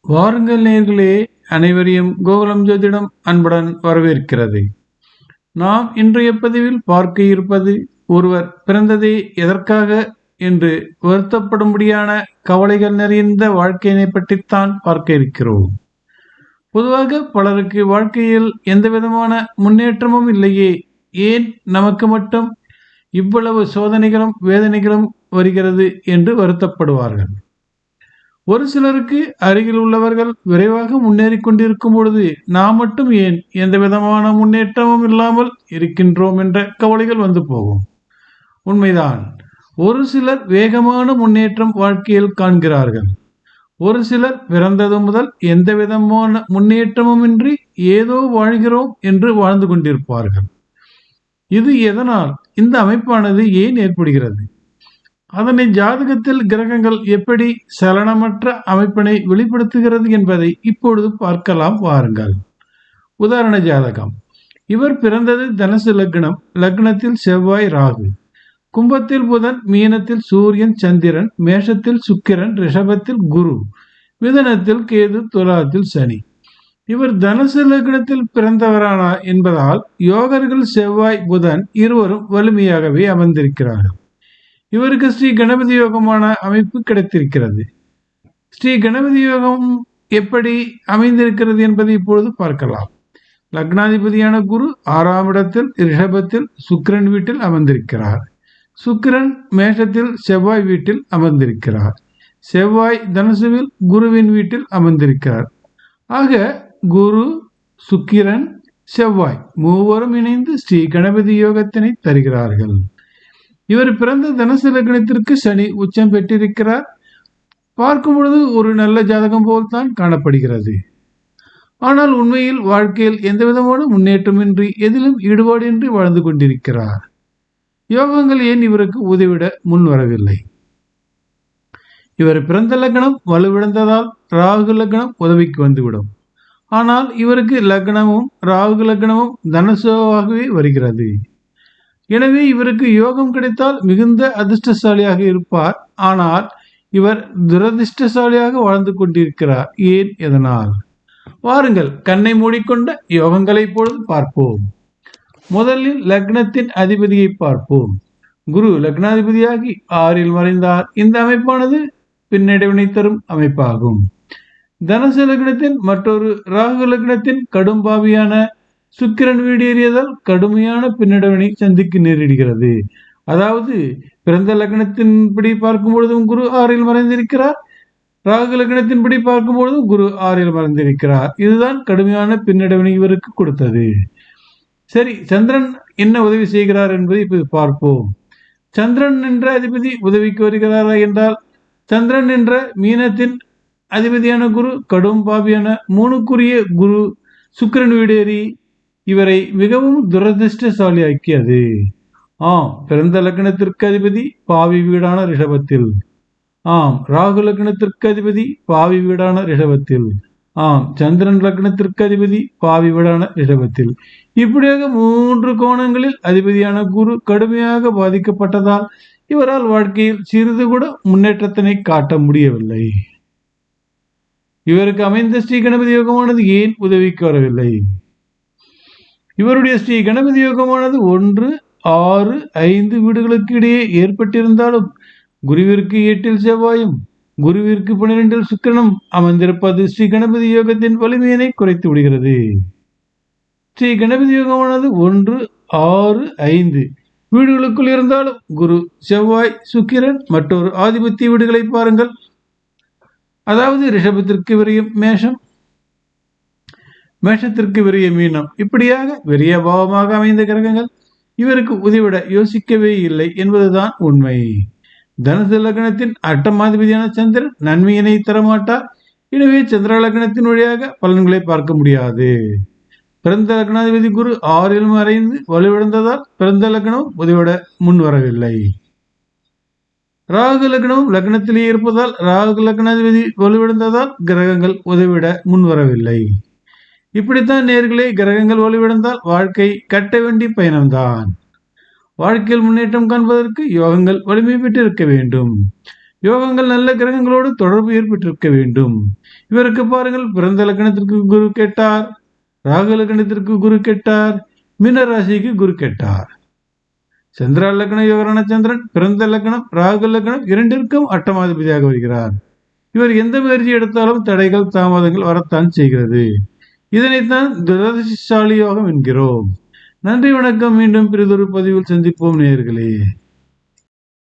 வாருங்கள் நேர்களே, அனைவரையும் கோகுலம் ஜோதிடம் அன்புடன் வரவேற்கிறது. நாம் இன்றைய பதிவில் பார்க்க இருப்பது, ஒருவர் பிறந்ததே எதற்காக என்று வருத்தப்படும்படியான கவலைகள் நிறைந்த வாழ்க்கையினை பற்றித்தான் பார்க்க இருக்கிறோம். பொதுவாக பலருக்கு வாழ்க்கையில் எந்த விதமான முன்னேற்றமும் இல்லையே, ஏன் நமக்கு மட்டும் இவ்வளவு சோதனைகளும் வேதனைகளும் வருகிறது என்று வருத்தப்படுவார்கள். ஒரு சிலருக்கு அருகில் உள்ளவர்கள் விரைவாக முன்னேறி கொண்டிருக்கும் பொழுது நாம் மட்டும் ஏன் எந்த விதமான முன்னேற்றமும் இல்லாமல் இருக்கின்றோம் என்ற கவலைகள் வந்து போகும். உண்மைதான், ஒரு சிலர் வேகமான முன்னேற்றம் வாழ்க்கையில் காண்கிறார்கள். ஒரு சிலர் பிறந்தது முதல் எந்த விதமான முன்னேற்றமும் இன்றி ஏதோ வாழ்கிறோம் என்று வாழ்ந்து கொண்டிருப்பார்கள். இது எதனால், இந்த அமைப்பானது ஏன் ஏற்படுகிறது? அதனை ஜாதகத்தில் கிரகங்கள் எப்படி சலனமற்ற அமைப்பினை வெளிப்படுத்துகிறது என்பதை இப்பொழுது பார்க்கலாம் வாருங்கள். உதாரண ஜாதகம். இவர் பிறந்தது தனுசு லக்னம். லக்னத்தில் செவ்வாய் ராகு, கும்பத்தில் புதன், மீனத்தில் சூரியன் சந்திரன், மேஷத்தில் சுக்கிரன், ரிஷபத்தில் குரு, மிதனத்தில் கேது, துலாத்தில் சனி. இவர் தனுசு லக்னத்தில் பிறந்தவரானார் என்பதால் யோகர்கள் செவ்வாய் புதன் இருவரும் வலிமையாகவே அமர்ந்திருக்கிறார்கள். இவருக்கு ஸ்ரீ கணபதி யோகமான அமைப்பு கிடைத்திருக்கிறது. ஸ்ரீ கணபதி யோகம் எப்படி அமைந்திருக்கிறது என்பதை இப்பொழுது பார்க்கலாம். லக்னாதிபதியான குரு 6ஆம் இடத்தில் ரிஷபத்தில் சுக்கிரன் வீட்டில் அமர்ந்திருக்கிறார். சுக்கிரன் மேஷத்தில் செவ்வாய் வீட்டில் அமர்ந்திருக்கிறார். செவ்வாய் தனுசுவில் குருவின் வீட்டில் அமர்ந்திருக்கிறார். ஆக குரு, சுக்கிரன், செவ்வாய் மூவரும் இணைந்து ஸ்ரீ கணபதி யோகத்தினை தருகிறார்கள். இவர் பிறந்த தனுசு லக்னத்திற்கு சனி உச்சம் பெற்றிருக்கிறார். பார்க்கும் பொழுது ஒரு நல்ல ஜாதகம் போல்தான் காணப்படுகிறது. ஆனால் உண்மையில் வாழ்க்கையில் எந்த விதமான முன்னேற்றமின்றி எதிலும் ஈடுபாடின்றி வாழ்ந்து கொண்டிருக்கிறார். யோகங்கள் ஏன் இவருக்கு உதவிட முன் வரவில்லை? இவர் பிறந்த லக்னம் வலுவிழந்ததால் ராகு லக்னம் உதவிக்கு வந்துவிடும். ஆனால் இவருக்கு லக்னமும் ராகு லக்னமும் தனுசுவாகவே வருகிறது. எனவே இவருக்கு யோகம் கிடைத்தால் மிகுந்த அதிர்ஷ்டசாலியாக இருப்பார். ஆனால் இவர் துரதிர்ஷ்டசாலியாக வாழ்ந்து கொண்டிருக்கிறார். ஏன், எதனால்? வாருங்கள், கண்ணை மூடிக்கொண்ட யோகங்களை பொழுது பார்ப்போம். முதலில் லக்னத்தின் அதிபதியை பார்ப்போம். குரு லக்னாதிபதியாகி 6இல் மறைந்தார். இந்த அமைப்பானது பின்னடைவினை தரும் அமைப்பாகும். தனுசு லக்னத்தின் மற்றொரு ராகு லக்னத்தின் கடும் பாவியான சுக்கிரன் வீடேறியதால் கடுமையான பின்னடைவினை சந்திக்க நேரிடுகிறது. அதாவது பிறந்த லக்னத்தின்படி பார்க்கும் பொழுதும் குரு 6இல் மறைந்திருக்கிறார். ராகு லக்னத்தின்படி பார்க்கும் பொழுதும் குரு 6இல் மறைந்திருக்கிறார். இதுதான் கடுமையான பின்னடைவினை இவருக்கு கொடுத்தது. சரி, சந்திரன் என்ன உதவி செய்கிறார் என்பதை இப்போது பார்ப்போம். சந்திரன் என்ற அதிபதி உதவிக்கு வருகிறாரா என்றால், சந்திரன் என்ற மீனத்தின் அதிபதியான குரு கடும் பாவியான 3க்குரிய குரு சுக்கிரன் வீடேறி இவரை மிகவும் துரதிர்ஷ்டசாலியாக்கியது. பிறந்த லக்னத்திற்கு அதிபதி பாவி வீடான ரிஷபத்தில். ராகு லக்னத்திற்கு அதிபதி பாவி வீடான ரிஷபத்தில். சந்திரன் லக்னத்திற்கு அதிபதி பாவி வீடான ரிஷபத்தில். இப்படியாக 3 கோணங்களில் அதிபதியான குரு கடுமையாக பாதிக்கப்பட்டதால் இவரால் வாழ்க்கையில் சிறிது கூட முன்னேற்றத்தினை காட்ட முடியவில்லை. இவருக்கு அமைந்த ஸ்ரீ கணபதி யோகமானது ஏன் உதவிக்கு வரவில்லை? இவருடைய ஸ்ரீ கணபதி யோகமானது 1, 6, 5 வீடுகளுக்கு இடையே ஏற்பட்டிருந்தாலும் குருவிற்கு 8இல் செவ்வாயும் குருவிற்கு 12இல் சுக்கிரனும் அமர்ந்திருப்பது ஸ்ரீ கணபதி யோகத்தின் வலிமையினை குறைத்து விடுகிறது. ஸ்ரீ கணபதி யோகமானது 1, 6, 5 வீடுகளுக்குள் இருந்தாலும் குரு, செவ்வாய், சுக்கிரன் மற்றொரு ஆதிபத்திய வீடுகளை பாருங்கள். அதாவது ரிஷபத்திற்கு விரையும் மேஷம், மேஷத்திற்கு விரைய மீனம், இப்படியாக விரைய பாவமாக அமைந்த கிரகங்கள் இவருக்கு உதவிட யோசிக்கவே இல்லை என்பதுதான் உண்மை. தனுசு லக்னத்தின் 8ஆம் சந்திரன் நன்மையினை தரமாட்டார். எனவே சந்திர லக்னத்தின் வழியாக பலன்களை பார்க்க முடியாது. பிறந்த லக்னாதிபதி குரு 6இல் மறைந்து வலுவிழந்ததால் பிறந்த லக்னம் உதவிட முன் வரவில்லை. ராகு லக்னமும் லக்னத்திலேயே இருப்பதால் ராகு லக்னாதிபதி வலுவிழந்ததால் கிரகங்கள் உதவிட முன் வரவில்லை. இப்படித்தான் நேர்களே, கிரகங்கள் வலுவிழந்தால் வாழ்க்கை கட்ட வேண்டிய பயணம்தான். வாழ்க்கையில் முன்னேற்றம் காண்பதற்கு யோகங்கள் வலிமை பெற்றிருக்க வேண்டும். யோகங்கள் நல்ல கிரகங்களோடு தொடர்பு ஏற்பட்டிருக்க வேண்டும். இவருக்கு பாருங்கள், பிறந்த லக்னத்திற்கு குரு கெட்டார், ராகு லக்னத்திற்கு குரு கெட்டார், மீன ராசிக்கு குரு கெட்டார். சந்திரா லக்ன யோகரான சந்திரன் பிறந்த லக்னம், ராகு லக்னம் இரண்டிற்கும் அட்டமாதிபதியாக வருகிறார். இவர் எந்த முயற்சி எடுத்தாலும் தடைகள் தாமதங்கள் வரத்தான் செய்கிறது. இதனைத்தான் துரதிர்ஷ்டசாலி யோகம் என்கிறோம். நன்றி, வணக்கம். மீண்டும் பிறிதொரு பதிவில் சந்திப்போம் நேயர்களே.